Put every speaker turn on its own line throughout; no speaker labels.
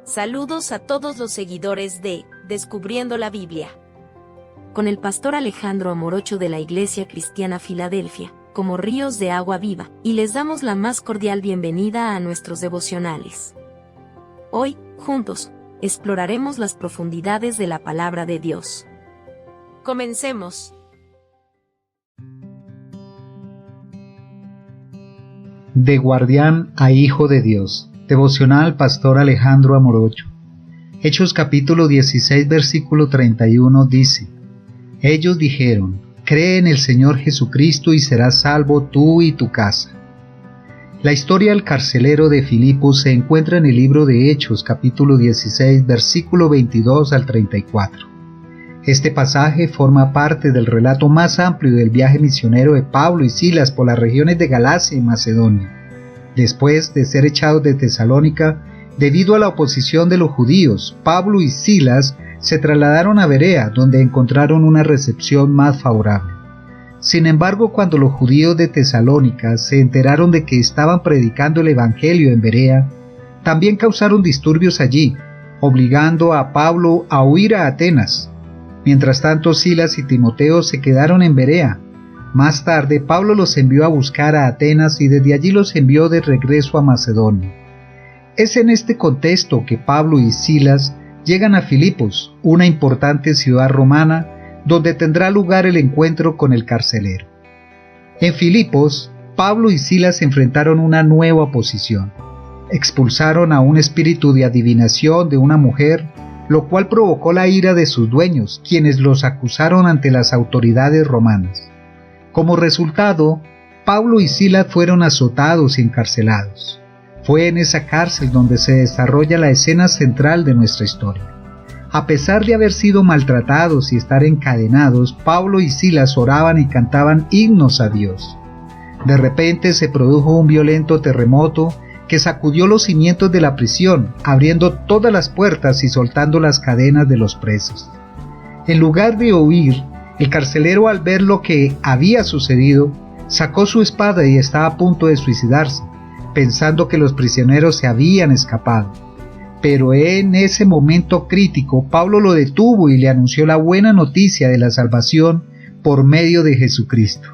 Saludos a todos los seguidores de Descubriendo la Biblia. Con el pastor Alejandro Amorocho de la Iglesia Cristiana Filadelfia, como ríos de agua viva, y les damos la más cordial bienvenida a nuestros devocionales. Hoy, juntos, exploraremos las profundidades de la palabra de Dios. Comencemos.
De guardián a hijo de Dios. Devocional Pastor Alejandro Amorocho. Hechos capítulo 16 versículo 31 dice: Ellos dijeron: cree en el Señor Jesucristo y serás salvo tú y tu casa. La historia del carcelero de Filipos se encuentra en el libro de Hechos capítulo 16 versículo 22 al 34. Este pasaje forma parte del relato más amplio del viaje misionero de Pablo y Silas por las regiones de Galacia y Macedonia. Después de ser echados de Tesalónica, debido a la oposición de los judíos, Pablo y Silas se trasladaron a Berea, donde encontraron una recepción más favorable. Sin embargo, cuando los judíos de Tesalónica se enteraron de que estaban predicando el evangelio en Berea, también causaron disturbios allí, obligando a Pablo a huir a Atenas. Mientras tanto, Silas y Timoteo se quedaron en Berea. Más tarde, Pablo los envió a buscar a Atenas y desde allí los envió de regreso a Macedonia. Es en este contexto que Pablo y Silas llegan a Filipos, una importante ciudad romana, donde tendrá lugar el encuentro con el carcelero. En Filipos, Pablo y Silas enfrentaron una nueva oposición. Expulsaron a un espíritu de adivinación de una mujer, lo cual provocó la ira de sus dueños, quienes los acusaron ante las autoridades romanas. Como resultado, Pablo y Silas fueron azotados y encarcelados. Fue en esa cárcel donde se desarrolla la escena central de nuestra historia. A pesar de haber sido maltratados y estar encadenados, Pablo y Silas oraban y cantaban himnos a Dios. De repente se produjo un violento terremoto que sacudió los cimientos de la prisión, abriendo todas las puertas y soltando las cadenas de los presos. En lugar de huir, el carcelero, al ver lo que había sucedido, sacó su espada y estaba a punto de suicidarse, pensando que los prisioneros se habían escapado. Pero en ese momento crítico, Pablo lo detuvo y le anunció la buena noticia de la salvación por medio de Jesucristo.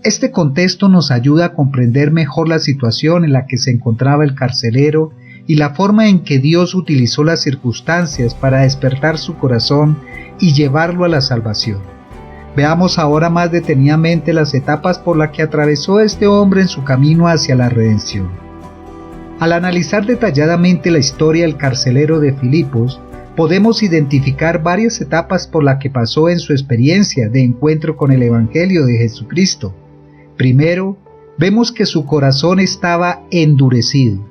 Este contexto nos ayuda a comprender mejor la situación en la que se encontraba el carcelero y la forma en que Dios utilizó las circunstancias para despertar su corazón y llevarlo a la salvación. Veamos ahora más detenidamente las etapas por las que atravesó este hombre en su camino hacia la redención. Al analizar detalladamente la historia del carcelero de Filipos, podemos identificar varias etapas por las que pasó en su experiencia de encuentro con el Evangelio de Jesucristo. Primero, vemos que su corazón estaba endurecido.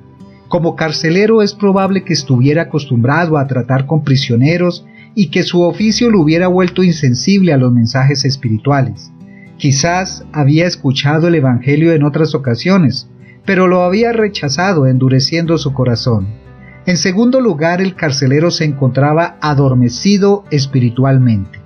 Como carcelero es probable que estuviera acostumbrado a tratar con prisioneros y que su oficio lo hubiera vuelto insensible a los mensajes espirituales. Quizás había escuchado el Evangelio en otras ocasiones, pero lo había rechazado, endureciendo su corazón. En segundo lugar, el carcelero se encontraba adormecido espiritualmente.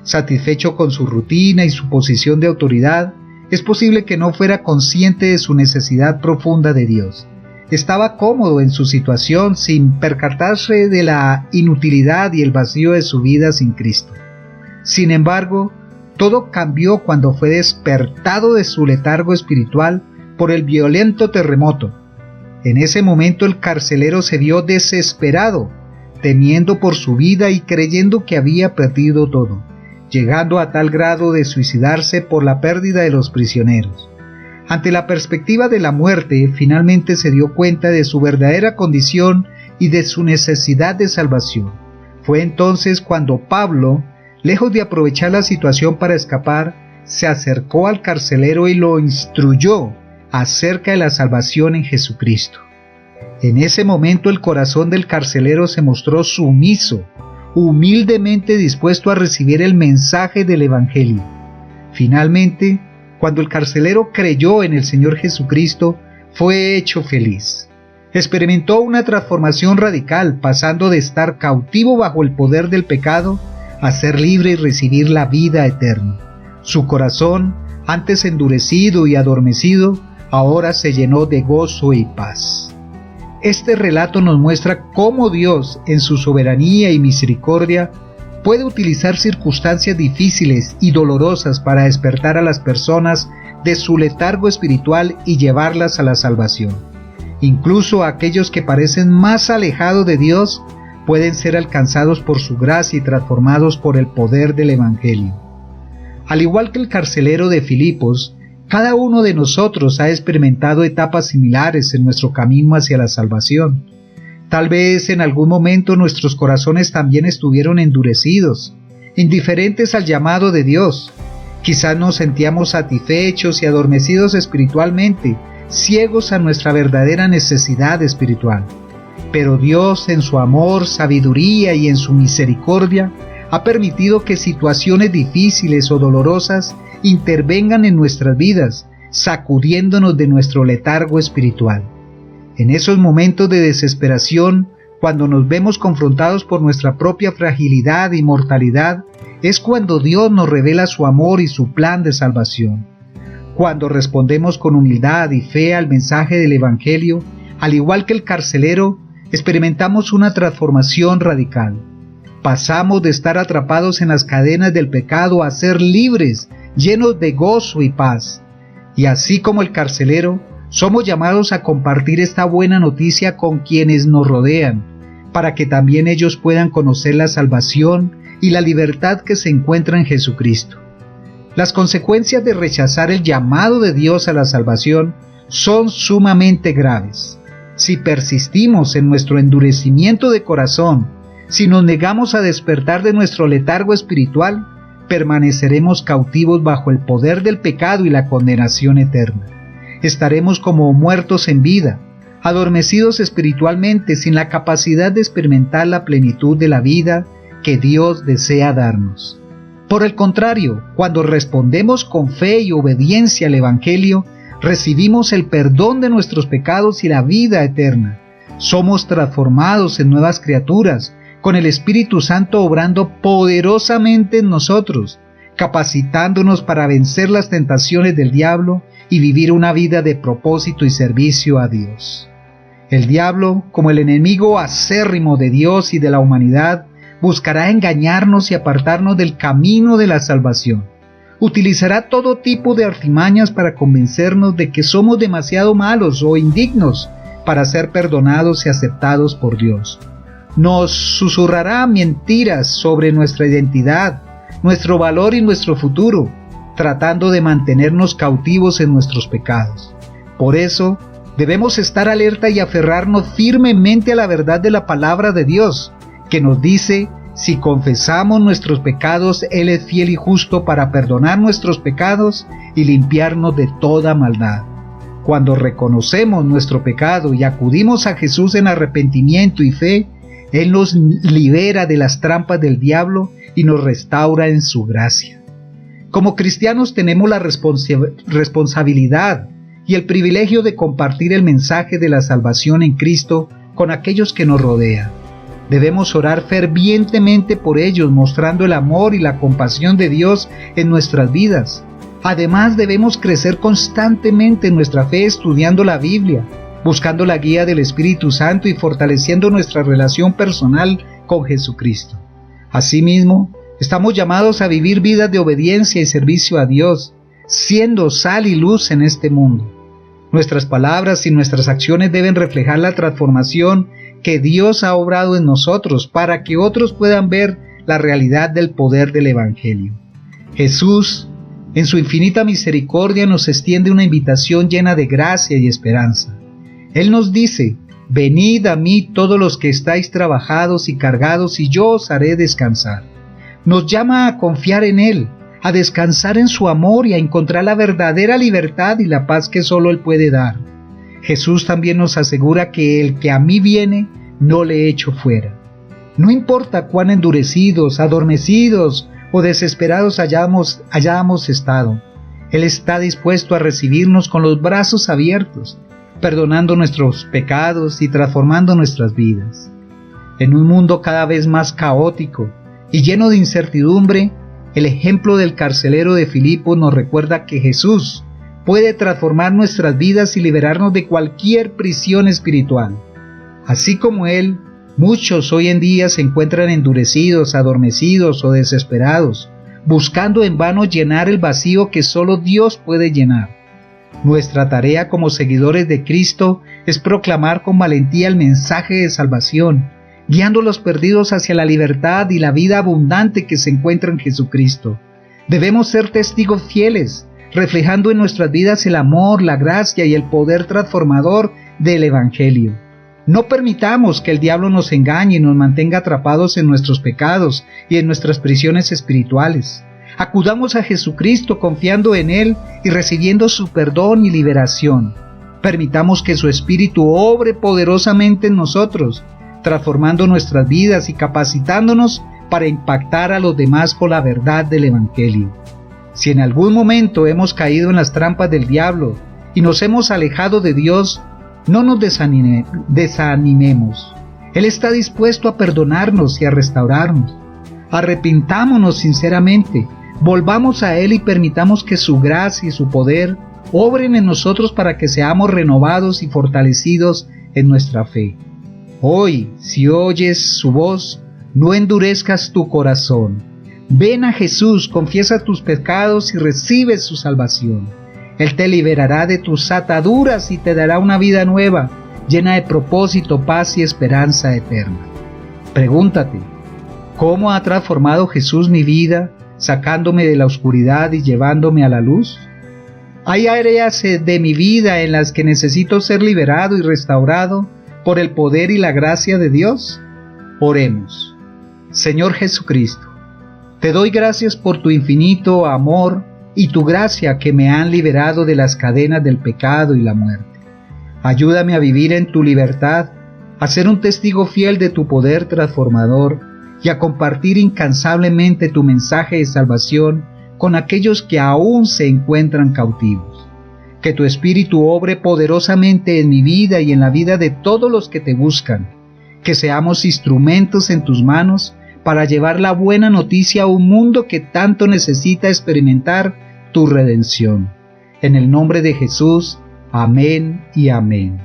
Satisfecho con su rutina y su posición de autoridad, es posible que no fuera consciente de su necesidad profunda de Dios. Estaba cómodo en su situación sin percatarse de la inutilidad y el vacío de su vida sin Cristo. Sin embargo, todo cambió cuando fue despertado de su letargo espiritual por el violento terremoto. En ese momento el carcelero se vio desesperado, temiendo por su vida y creyendo que había perdido todo, llegando a tal grado de suicidarse por la pérdida de los prisioneros. Ante la perspectiva de la muerte, finalmente se dio cuenta de su verdadera condición y de su necesidad de salvación. Fue entonces cuando Pablo, lejos de aprovechar la situación para escapar, se acercó al carcelero y lo instruyó acerca de la salvación en Jesucristo. En ese momento el corazón del carcelero se mostró sumiso, humildemente dispuesto a recibir el mensaje del Evangelio. Finalmente, cuando el carcelero creyó en el Señor Jesucristo, fue hecho feliz. Experimentó una transformación radical, pasando de estar cautivo bajo el poder del pecado a ser libre y recibir la vida eterna. Su corazón, antes endurecido y adormecido, ahora se llenó de gozo y paz. Este relato nos muestra cómo Dios, en su soberanía y misericordia, puede utilizar circunstancias difíciles y dolorosas para despertar a las personas de su letargo espiritual y llevarlas a la salvación. Incluso aquellos que parecen más alejados de Dios pueden ser alcanzados por su gracia y transformados por el poder del Evangelio. Al igual que el carcelero de Filipos, cada uno de nosotros ha experimentado etapas similares en nuestro camino hacia la salvación. Tal vez en algún momento nuestros corazones también estuvieron endurecidos, indiferentes al llamado de Dios. Quizás nos sentíamos satisfechos y adormecidos espiritualmente, ciegos a nuestra verdadera necesidad espiritual. Pero Dios, en su amor, sabiduría y en su misericordia, ha permitido que situaciones difíciles o dolorosas intervengan en nuestras vidas, sacudiéndonos de nuestro letargo espiritual. En esos momentos de desesperación, cuando nos vemos confrontados por nuestra propia fragilidad y mortalidad, es cuando Dios nos revela su amor y su plan de salvación. Cuando respondemos con humildad y fe al mensaje del Evangelio, al igual que el carcelero, experimentamos una transformación radical. Pasamos de estar atrapados en las cadenas del pecado a ser libres, llenos de gozo y paz. Y así como el carcelero, somos llamados a compartir esta buena noticia con quienes nos rodean, para que también ellos puedan conocer la salvación y la libertad que se encuentra en Jesucristo. Las consecuencias de rechazar el llamado de Dios a la salvación son sumamente graves. Si persistimos en nuestro endurecimiento de corazón, si nos negamos a despertar de nuestro letargo espiritual, permaneceremos cautivos bajo el poder del pecado y la condenación eterna. Estaremos como muertos en vida, adormecidos espiritualmente, sin la capacidad de experimentar la plenitud de la vida que Dios desea darnos. Por el contrario, cuando respondemos con fe y obediencia al Evangelio, recibimos el perdón de nuestros pecados y la vida eterna. Somos transformados en nuevas criaturas, con el Espíritu Santo obrando poderosamente en nosotros, capacitándonos para vencer las tentaciones del diablo y vivir una vida de propósito y servicio a Dios. El diablo, como el enemigo acérrimo de Dios y de la humanidad, buscará engañarnos y apartarnos del camino de la salvación. Utilizará todo tipo de artimañas para convencernos de que somos demasiado malos o indignos para ser perdonados y aceptados por Dios. Nos susurrará mentiras sobre nuestra identidad, nuestro valor y nuestro futuro, tratando de mantenernos cautivos en nuestros pecados. Por eso, debemos estar alerta y aferrarnos firmemente a la verdad de la palabra de Dios, que nos dice: si confesamos nuestros pecados, Él es fiel y justo para perdonar nuestros pecados y limpiarnos de toda maldad. Cuando reconocemos nuestro pecado y acudimos a Jesús en arrepentimiento y fe, Él nos libera de las trampas del diablo y nos restaura en su gracia. Como cristianos tenemos la responsabilidad y el privilegio de compartir el mensaje de la salvación en Cristo con aquellos que nos rodean. Debemos orar fervientemente por ellos, mostrando el amor y la compasión de Dios en nuestras vidas. Además, debemos crecer constantemente en nuestra fe estudiando la Biblia, buscando la guía del Espíritu Santo y fortaleciendo nuestra relación personal con Jesucristo. Asimismo, estamos llamados a vivir vidas de obediencia y servicio a Dios, siendo sal y luz en este mundo. Nuestras palabras y nuestras acciones deben reflejar la transformación que Dios ha obrado en nosotros para que otros puedan ver la realidad del poder del Evangelio. Jesús, en su infinita misericordia, nos extiende una invitación llena de gracia y esperanza. Él nos dice: venid a mí todos los que estáis trabajados y cargados, y yo os haré descansar. Nos llama a confiar en Él, a descansar en su amor y a encontrar la verdadera libertad y la paz que solo Él puede dar. Jesús también nos asegura que el que a mí viene, no le echo fuera. No importa cuán endurecidos, adormecidos o desesperados hayamos estado, Él está dispuesto a recibirnos con los brazos abiertos, perdonando nuestros pecados y transformando nuestras vidas. En un mundo cada vez más caótico y lleno de incertidumbre, el ejemplo del carcelero de Filipos nos recuerda que Jesús puede transformar nuestras vidas y liberarnos de cualquier prisión espiritual. Así como Él, muchos hoy en día se encuentran endurecidos, adormecidos o desesperados, buscando en vano llenar el vacío que solo Dios puede llenar. Nuestra tarea como seguidores de Cristo es proclamar con valentía el mensaje de salvación, guiando a los perdidos hacia la libertad y la vida abundante que se encuentra en Jesucristo. Debemos ser testigos fieles, reflejando en nuestras vidas el amor, la gracia y el poder transformador del Evangelio. No permitamos que el diablo nos engañe y nos mantenga atrapados en nuestros pecados y en nuestras prisiones espirituales. Acudamos a Jesucristo confiando en Él y recibiendo su perdón y liberación. Permitamos que su Espíritu obre poderosamente en nosotros, transformando nuestras vidas y capacitándonos para impactar a los demás con la verdad del Evangelio. Si en algún momento hemos caído en las trampas del diablo y nos hemos alejado de Dios, no nos desanimemos. Él está dispuesto a perdonarnos y a restaurarnos. Arrepintámonos sinceramente, volvamos a Él y permitamos que su gracia y su poder obren en nosotros para que seamos renovados y fortalecidos en nuestra fe. Hoy, si oyes su voz, no endurezcas tu corazón. Ven a Jesús, confiesa tus pecados y recibe su salvación. Él te liberará de tus ataduras y te dará una vida nueva, llena de propósito, paz y esperanza eterna. Pregúntate, ¿cómo ha transformado Jesús mi vida, sacándome de la oscuridad y llevándome a la luz? ¿Hay áreas de mi vida en las que necesito ser liberado y restaurado por el poder y la gracia de Dios? Oremos. Señor Jesucristo, te doy gracias por tu infinito amor y tu gracia que me han liberado de las cadenas del pecado y la muerte. Ayúdame a vivir en tu libertad, a ser un testigo fiel de tu poder transformador y a compartir incansablemente tu mensaje de salvación con aquellos que aún se encuentran cautivos. Que tu Espíritu obre poderosamente en mi vida y en la vida de todos los que te buscan. Que seamos instrumentos en tus manos para llevar la buena noticia a un mundo que tanto necesita experimentar tu redención. En el nombre de Jesús, amén y amén.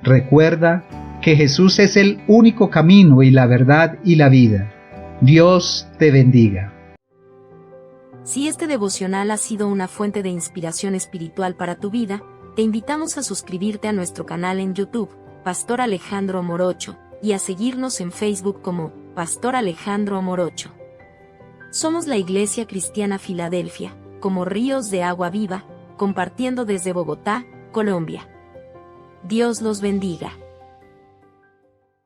Recuerda que Jesús es el único camino y la verdad y la vida. Dios te bendiga.
Si este devocional ha sido una fuente de inspiración espiritual para tu vida, te invitamos a suscribirte a nuestro canal en YouTube, Pastor Alejandro Morocho, y a seguirnos en Facebook como Pastor Alejandro Morocho. Somos la Iglesia Cristiana Filadelfia, como ríos de agua viva, compartiendo desde Bogotá, Colombia. Dios los bendiga.